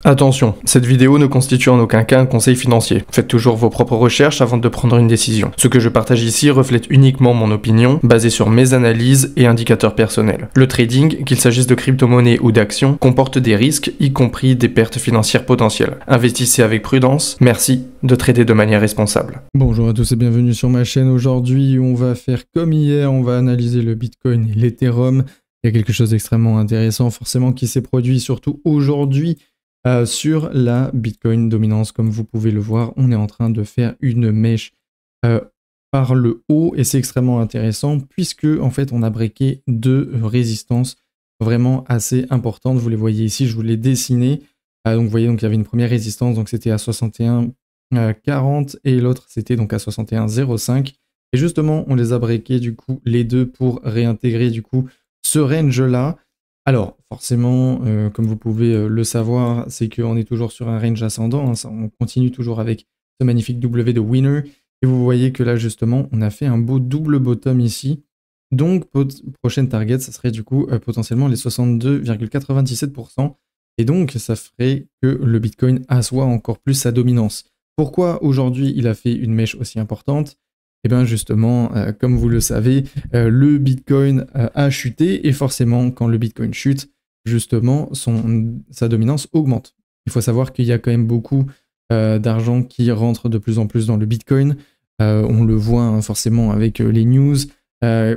Attention, cette vidéo ne constitue en aucun cas un conseil financier. Faites toujours vos propres recherches avant de prendre une décision. Ce que je partage ici reflète uniquement mon opinion, basée sur mes analyses et indicateurs personnels. Le trading, qu'il s'agisse de crypto-monnaies ou d'actions, comporte des risques, y compris des pertes financières potentielles. Investissez avec prudence, merci de trader de manière responsable. Bonjour à tous et bienvenue sur ma chaîne. Aujourd'hui, on va faire comme hier, on va analyser le Bitcoin et l'Ethereum. Il y a quelque chose d'extrêmement intéressant forcément qui s'est produit surtout aujourd'hui. Sur la Bitcoin dominance, comme vous pouvez le voir, on est en train de faire une mèche par le haut et c'est extrêmement intéressant puisque en fait on a breaké deux résistances vraiment assez importantes. Vous les voyez ici, je vous l'ai dessiné. Donc vous voyez, donc il y avait une première résistance, donc c'était à 61,40 et l'autre c'était donc à 61,05. Et justement on les a breakés du coup les deux pour réintégrer du coup ce range là. Alors, forcément, comme vous pouvez le savoir, c'est qu'on est toujours sur un range ascendant. Hein, on continue toujours avec ce magnifique W de winner. Et vous voyez que là, justement, on a fait un beau double bottom ici. Donc, prochaine target, ça serait du coup potentiellement les 62,97%. Et donc, ça ferait que le Bitcoin assoit encore plus sa dominance. Pourquoi aujourd'hui, il a fait une mèche aussi importante ? Et bien justement, comme vous le savez, le Bitcoin a chuté et forcément, quand le Bitcoin chute, justement, sa dominance augmente. Il faut savoir qu'il y a quand même beaucoup d'argent qui rentre de plus en plus dans le Bitcoin. On le voit hein, forcément avec les news,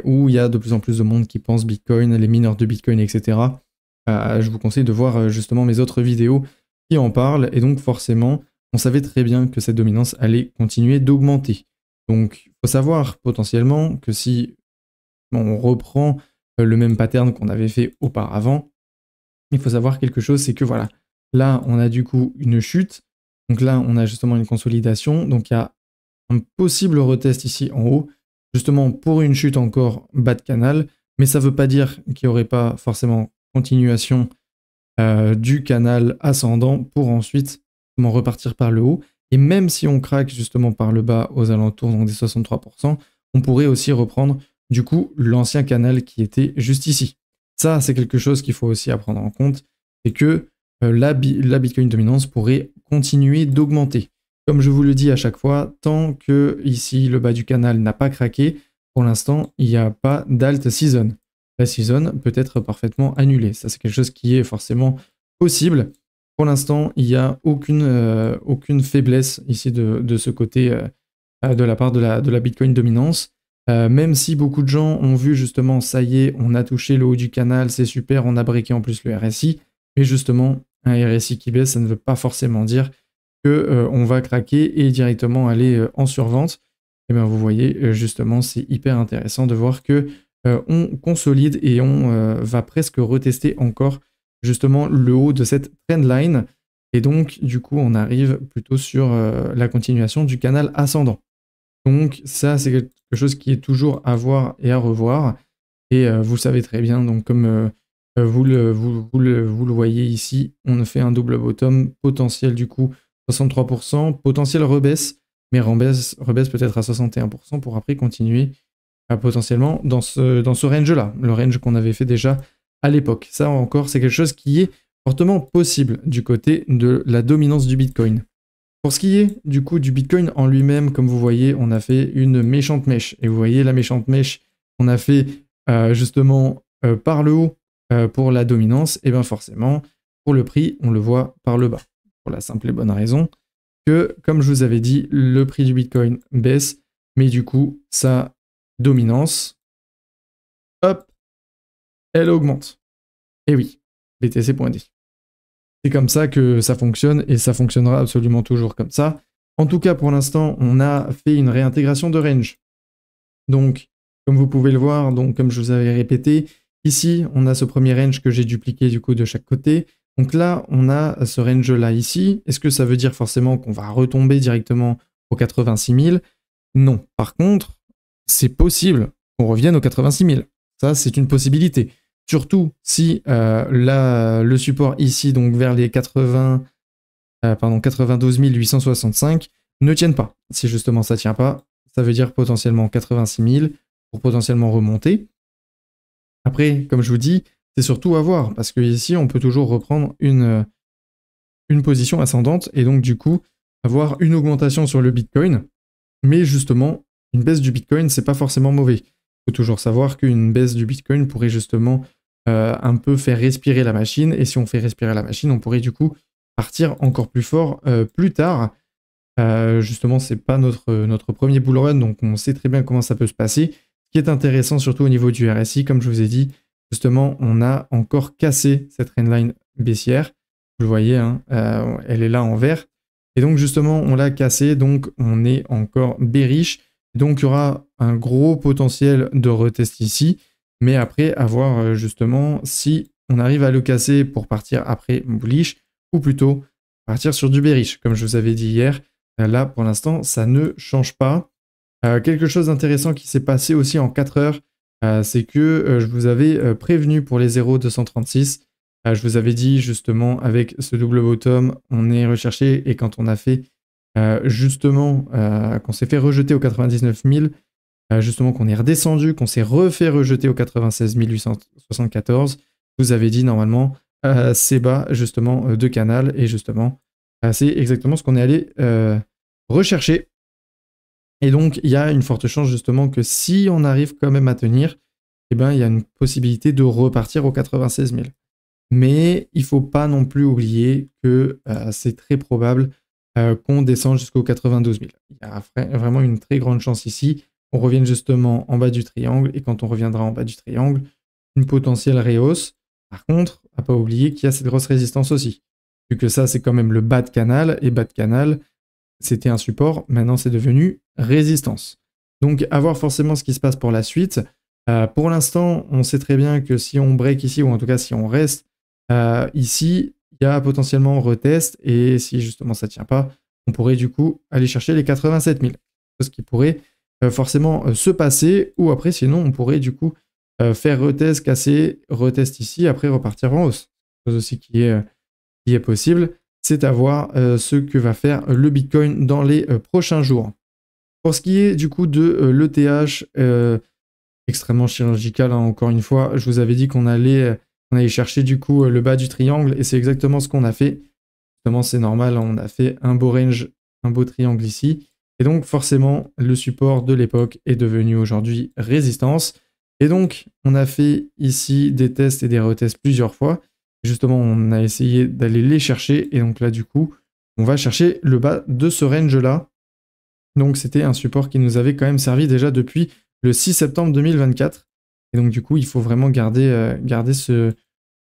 où il y a de plus en plus de monde qui pense Bitcoin, les mineurs de Bitcoin, etc. Je vous conseille de voir justement mes autres vidéos qui en parlent. Et donc forcément, on savait très bien que cette dominance allait continuer d'augmenter. Donc, il faut savoir potentiellement que si on reprend le même pattern qu'on avait fait auparavant, il faut savoir quelque chose, c'est que voilà, là, on a du coup une chute. Donc là, on a justement une consolidation. Donc, il y a un possible retest ici en haut, justement pour une chute encore bas de canal. Mais ça ne veut pas dire qu'il n'y aurait pas forcément continuation du canal ascendant pour ensuite repartir par le haut. Et même si on craque justement par le bas aux alentours donc des 63%, on pourrait aussi reprendre du coup l'ancien canal qui était juste ici. Ça, c'est quelque chose qu'il faut aussi à prendre en compte, c'est que la Bitcoin dominance pourrait continuer d'augmenter. Comme je vous le dis à chaque fois, tant que ici le bas du canal n'a pas craqué, pour l'instant, il n'y a pas d'alt season. La season peut être parfaitement annulée. Ça, c'est quelque chose qui est forcément possible. Pour l'instant, il n'y a aucune faiblesse ici de ce côté de la part de la Bitcoin dominance. Même si beaucoup de gens ont vu justement, ça y est, on a touché le haut du canal, c'est super, on a breaké en plus le RSI. Mais justement, un RSI qui baisse, ça ne veut pas forcément dire qu'on va craquer et directement aller en survente. Et bien vous voyez, justement, c'est hyper intéressant de voir que on consolide et on va presque retester encore justement le haut de cette trendline. Et donc, du coup, on arrive plutôt sur la continuation du canal ascendant. Donc, ça, c'est quelque chose qui est toujours à voir et à revoir. Et vous le savez très bien, donc comme vous le voyez ici, on fait un double bottom potentiel du coup 63%, potentiel rebaisse, mais rebaisse peut-être à 61% pour après continuer potentiellement dans ce range-là, le range qu'on avait fait déjà à l'époque. Ça encore, c'est quelque chose qui est fortement possible du côté de la dominance du Bitcoin. Pour ce qui est du coup du Bitcoin en lui-même, comme vous voyez, on a fait une méchante mèche. Et vous voyez la méchante mèche qu'on a fait justement par le haut pour la dominance, et bien forcément, pour le prix, on le voit par le bas. Pour la simple et bonne raison que, comme je vous avais dit, le prix du Bitcoin baisse, mais du coup, sa dominance, hop, elle augmente. Et oui, BTC.D. C'est comme ça que ça fonctionne et ça fonctionnera absolument toujours comme ça. En tout cas, pour l'instant, on a fait une réintégration de range. Donc, comme vous pouvez le voir, donc comme je vous avais répété, ici, on a ce premier range que j'ai dupliqué du coup de chaque côté. Donc là, on a ce range-là ici. Est-ce que ça veut dire forcément qu'on va retomber directement aux 86 000 ? Non. Par contre, c'est possible qu'on revienne aux 86 000. Ça, c'est une possibilité. Surtout si le support ici, donc vers les 92 865, ne tiennent pas. Si justement ça ne tient pas, ça veut dire potentiellement 86 000 pour potentiellement remonter. Après, comme je vous dis, c'est surtout à voir, parce que ici, on peut toujours reprendre une une position ascendante et donc du coup avoir une augmentation sur le Bitcoin. Mais justement, une baisse du Bitcoin, c'est pas forcément mauvais. Il faut toujours savoir qu'une baisse du Bitcoin pourrait justement un peu faire respirer la machine. Et si on fait respirer la machine, on pourrait du coup partir encore plus fort plus tard. Justement, c'est pas notre premier bull run, donc on sait très bien comment ça peut se passer. Ce qui est intéressant, surtout au niveau du RSI, comme je vous ai dit, justement, on a encore cassé cette trendline baissière. Vous le voyez, hein, elle est là en vert. Et donc, justement, on l'a cassé, donc on est encore bearish. Donc, il y aura un gros potentiel de retest ici. Mais après, à voir justement si on arrive à le casser pour partir après bullish ou plutôt partir sur du bearish. Comme je vous avais dit hier, là, pour l'instant, ça ne change pas. Quelque chose d'intéressant qui s'est passé aussi en 4 heures, c'est que je vous avais prévenu pour les 0,236. Je vous avais dit justement avec ce double bottom, on est recherché et quand on a fait justement, qu'on s'est fait rejeter au 99 000, justement qu'on est redescendu, qu'on s'est refait rejeter au 96 874, je vous avais dit normalement c'est bas justement de canal et justement c'est exactement ce qu'on est allé rechercher. Et donc, il y a une forte chance justement que si on arrive quand même à tenir, eh ben, il y a une possibilité de repartir aux 96 000. Mais il ne faut pas non plus oublier que c'est très probable qu'on descende jusqu'aux 92 000. Il y a vraiment une très grande chance ici. On revienne justement en bas du triangle et quand on reviendra en bas du triangle, une potentielle rehausse. Par contre, à ne pas oublier qu'il y a cette grosse résistance aussi. Vu que ça, c'est quand même le bas de canal et bas de canal, c'était un support, maintenant c'est devenu résistance. Donc à voir forcément ce qui se passe pour la suite. Pour l'instant, on sait très bien que si on break ici, ou en tout cas si on reste ici, il y a potentiellement retest, et si justement ça ne tient pas, on pourrait du coup aller chercher les 87 000. Ce qui pourrait forcément se passer, ou après sinon on pourrait du coup faire retest, casser, retest ici, après repartir en hausse. Chose aussi qui est possible. C'est à voir ce que va faire le Bitcoin dans les prochains jours. Pour ce qui est du coup de l'ETH, extrêmement chirurgical, hein, encore une fois, je vous avais dit qu'on allait chercher du coup le bas du triangle et c'est exactement ce qu'on a fait. Justement, c'est normal, on a fait un beau range, un beau triangle ici. Et donc forcément, le support de l'époque est devenu aujourd'hui résistance. Et donc, on a fait ici des tests et des retests plusieurs fois. Justement, on a essayé d'aller les chercher. Et donc là, du coup, on va chercher le bas de ce range-là. Donc, c'était un support qui nous avait quand même servi déjà depuis le 6 septembre 2024. Et donc, du coup, il faut vraiment garder ce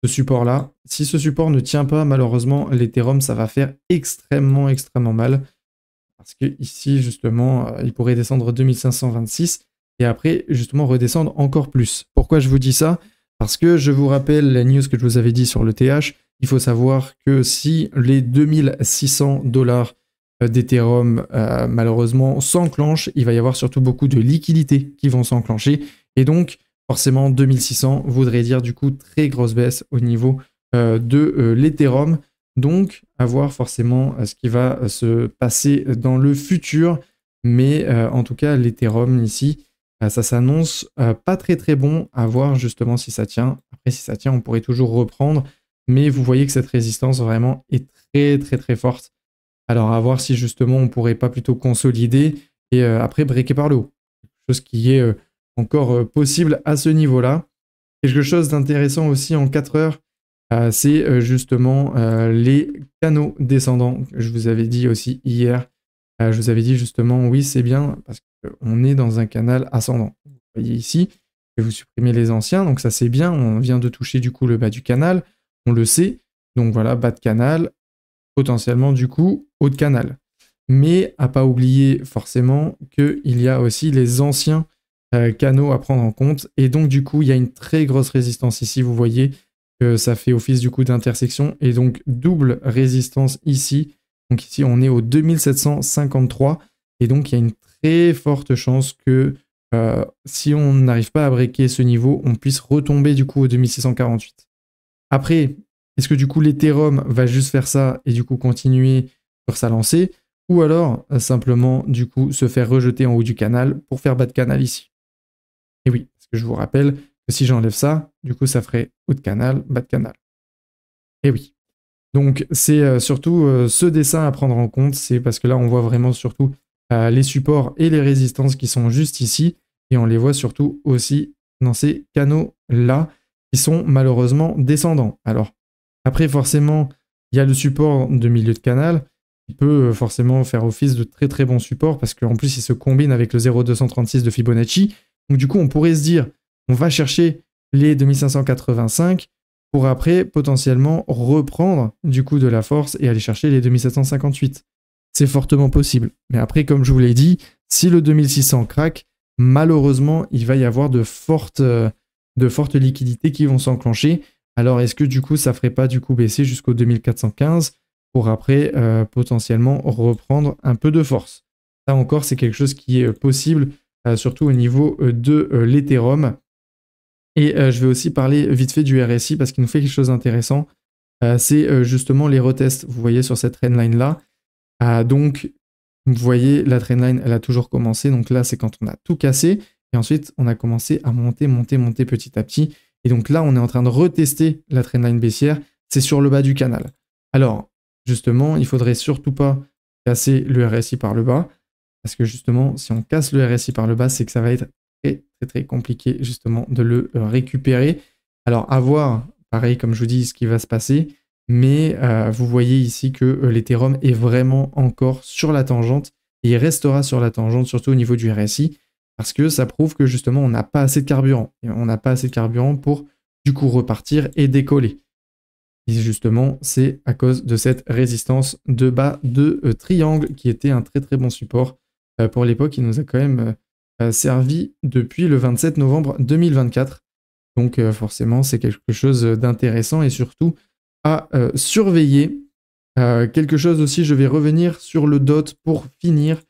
support-là. Si ce support ne tient pas, malheureusement, l'Ethereum, ça va faire extrêmement mal. Parce que ici, justement, il pourrait descendre 2526 et après, justement, redescendre encore plus. Pourquoi je vous dis ça? Parce que je vous rappelle la news que je vous avais dit sur l'ETH. Il faut savoir que si les 2600 $ d'Ethereum, malheureusement, s'enclenchent, il va y avoir surtout beaucoup de liquidités qui vont s'enclencher. Et donc, forcément, 2600 voudrait dire du coup très grosse baisse au niveau de l'Ethereum. Donc, à voir forcément ce qui va se passer dans le futur. Mais en tout cas, l'Ethereum ici, ça s'annonce pas très bon. À voir justement si ça tient. Après, si ça tient, on pourrait toujours reprendre. Mais vous voyez que cette résistance vraiment est très forte. Alors, à voir si justement on pourrait pas plutôt consolider et après breaker par le haut. Chose qui est encore possible à ce niveau-là. Quelque chose d'intéressant aussi en 4 heures, c'est justement les canaux descendants que je vous avais dit aussi hier. Je vous avais dit justement, oui, c'est bien parce qu'on est dans un canal ascendant. Vous voyez ici, je vais vous supprimer les anciens, donc ça c'est bien. On vient de toucher du coup le bas du canal, on le sait. Donc voilà, bas de canal, potentiellement du coup haut de canal. Mais à pas oublier forcément qu'il y a aussi les anciens canaux à prendre en compte. Et donc du coup, il y a une très grosse résistance ici, vous voyez. Ça fait office du coup d'intersection et donc double résistance ici. Donc ici on est au 2753 et donc il y a une très forte chance que si on n'arrive pas à breaker ce niveau, on puisse retomber du coup au 2648. Après, est-ce que du coup l'Ethereum va juste faire ça et du coup continuer sur sa lancée ou alors simplement du coup se faire rejeter en haut du canal pour faire bas de canal ici? Et oui, parce que je vous rappelle que si j'enlève ça, du coup ça ferait haut de canal, bas de canal. Et oui. Donc c'est surtout ce dessin à prendre en compte, c'est parce que là on voit vraiment surtout les supports et les résistances qui sont juste ici, et on les voit surtout aussi dans ces canaux-là, qui sont malheureusement descendants. Alors, après forcément, il y a le support de milieu de canal, qui peut forcément faire office de très très bon support, parce qu'en plus il se combine avec le 0,236 de Fibonacci. Donc du coup, on pourrait se dire, on va chercher les 2585, pour après potentiellement reprendre du coup de la force et aller chercher les 2758. C'est fortement possible. Mais après, comme je vous l'ai dit, si le 2600 craque, malheureusement, il va y avoir de fortes liquidités qui vont s'enclencher. Alors, est-ce que du coup, ça ne ferait pas du coup baisser jusqu'au 2415 pour après potentiellement reprendre un peu de force? Ça encore, c'est quelque chose qui est possible, surtout au niveau de l'Ethereum. Et je vais aussi parler vite fait du RSI parce qu'il nous fait quelque chose d'intéressant. C'est justement les retests. Vous voyez sur cette trendline-là. Donc, vous voyez, la trendline, elle a toujours commencé. Donc là, c'est quand on a tout cassé. Et ensuite, on a commencé à monter petit à petit. Et donc là, on est en train de retester la trendline baissière. C'est sur le bas du canal. Alors, justement, il ne faudrait surtout pas casser le RSI par le bas. Parce que justement, si on casse le RSI par le bas, c'est que ça va être très compliqué justement de le récupérer. Alors à voir, pareil comme je vous dis, ce qui va se passer, mais vous voyez ici que l'Ethereum est vraiment encore sur la tangente et il restera sur la tangente, surtout au niveau du RSI, parce que ça prouve que justement on n'a pas assez de carburant. Et on n'a pas assez de carburant pour du coup repartir et décoller. Et justement, c'est à cause de cette résistance de bas de triangle qui était un très bon support pour l'époque. Il nous a quand même servi depuis le 27 novembre 2024. Donc forcément, c'est quelque chose d'intéressant et surtout à surveiller. Quelque chose aussi, je vais revenir sur le DOT pour finir.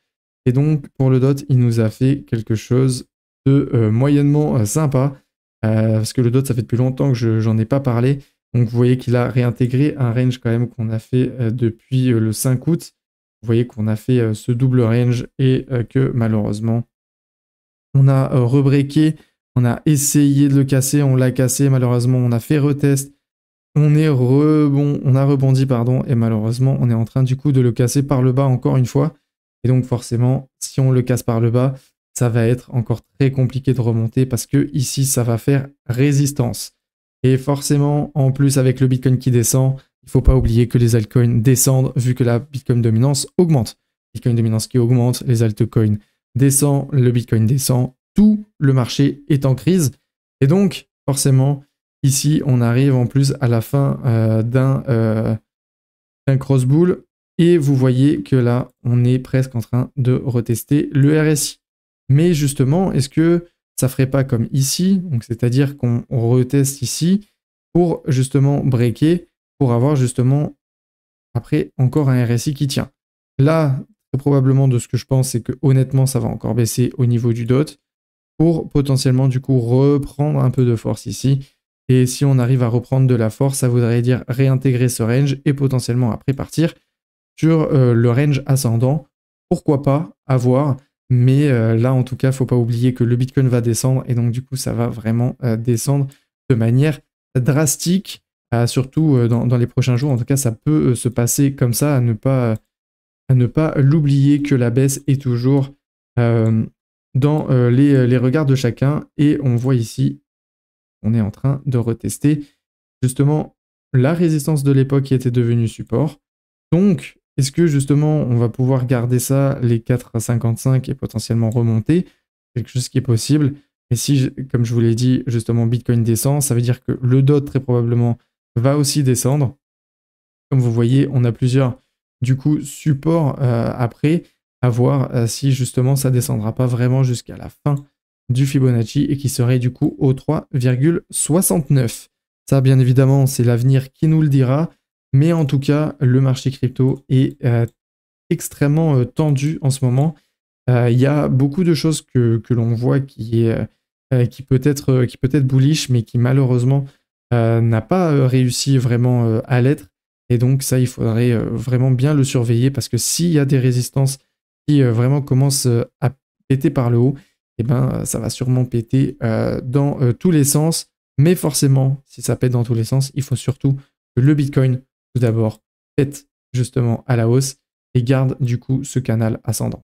Et donc, pour le DOT, il nous a fait quelque chose de moyennement sympa. Parce que le DOT, ça fait depuis longtemps que j'en ai pas parlé. Donc, vous voyez qu'il a réintégré un range quand même qu'on a fait depuis le 5 août. Vous voyez qu'on a fait ce double range et que malheureusement, on a rebreaké, on a essayé de le casser, on l'a cassé, malheureusement on a fait retest, on a rebondi, et malheureusement on est en train du coup de le casser par le bas encore une fois. Et donc forcément, si on le casse par le bas, ça va être encore très compliqué de remonter parce que ici ça va faire résistance. Et forcément, en plus avec le Bitcoin qui descend, il ne faut pas oublier que les altcoins descendent vu que la Bitcoin dominance augmente. Bitcoin dominance qui augmente, les altcoins descend, le Bitcoin descend, tout le marché est en crise. Et donc, forcément, ici, on arrive en plus à la fin d'un cross-bull. Et vous voyez que là, on est presque en train de retester le RSI. Mais justement, est-ce que ça ne ferait pas comme ici, donc c'est-à-dire qu'on reteste ici pour justement breaker, pour avoir justement après encore un RSI qui tient. Là, probablement de ce que je pense, c'est que honnêtement, ça va encore baisser au niveau du DOT pour potentiellement du coup reprendre un peu de force ici. Et si on arrive à reprendre de la force, ça voudrait dire réintégrer ce range et potentiellement après partir sur le range ascendant. Pourquoi pas, à voir. Mais là, en tout cas, il ne faut pas oublier que le Bitcoin va descendre et donc du coup, ça va vraiment descendre de manière drastique, surtout dans les prochains jours. En tout cas, ça peut se passer comme ça, à ne pas l'oublier que la baisse est toujours dans les regards de chacun. Et on voit ici, on est en train de retester justement la résistance de l'époque qui était devenue support. Donc, est-ce que justement on va pouvoir garder ça, les 4,55 et potentiellement remonter? Quelque chose qui est possible. Mais si, comme je vous l'ai dit, justement Bitcoin descend, ça veut dire que le DOT très probablement va aussi descendre. Comme vous voyez, on a plusieurs du coup supports après, à voir si justement ça descendra pas vraiment jusqu'à la fin du Fibonacci et qui serait du coup au 3,69. Ça, bien évidemment, c'est l'avenir qui nous le dira. Mais en tout cas, le marché crypto est extrêmement tendu en ce moment. Il y a beaucoup de choses que l'on voit qui peut être bullish, mais qui malheureusement n'a pas réussi vraiment à l'être. Et donc ça, il faudrait vraiment bien le surveiller parce que s'il y a des résistances qui vraiment commencent à péter par le haut, eh ben, ça va sûrement péter dans tous les sens. Mais forcément, si ça pète dans tous les sens, il faut surtout que le Bitcoin tout d'abord, faites justement à la hausse et garde du coup ce canal ascendant.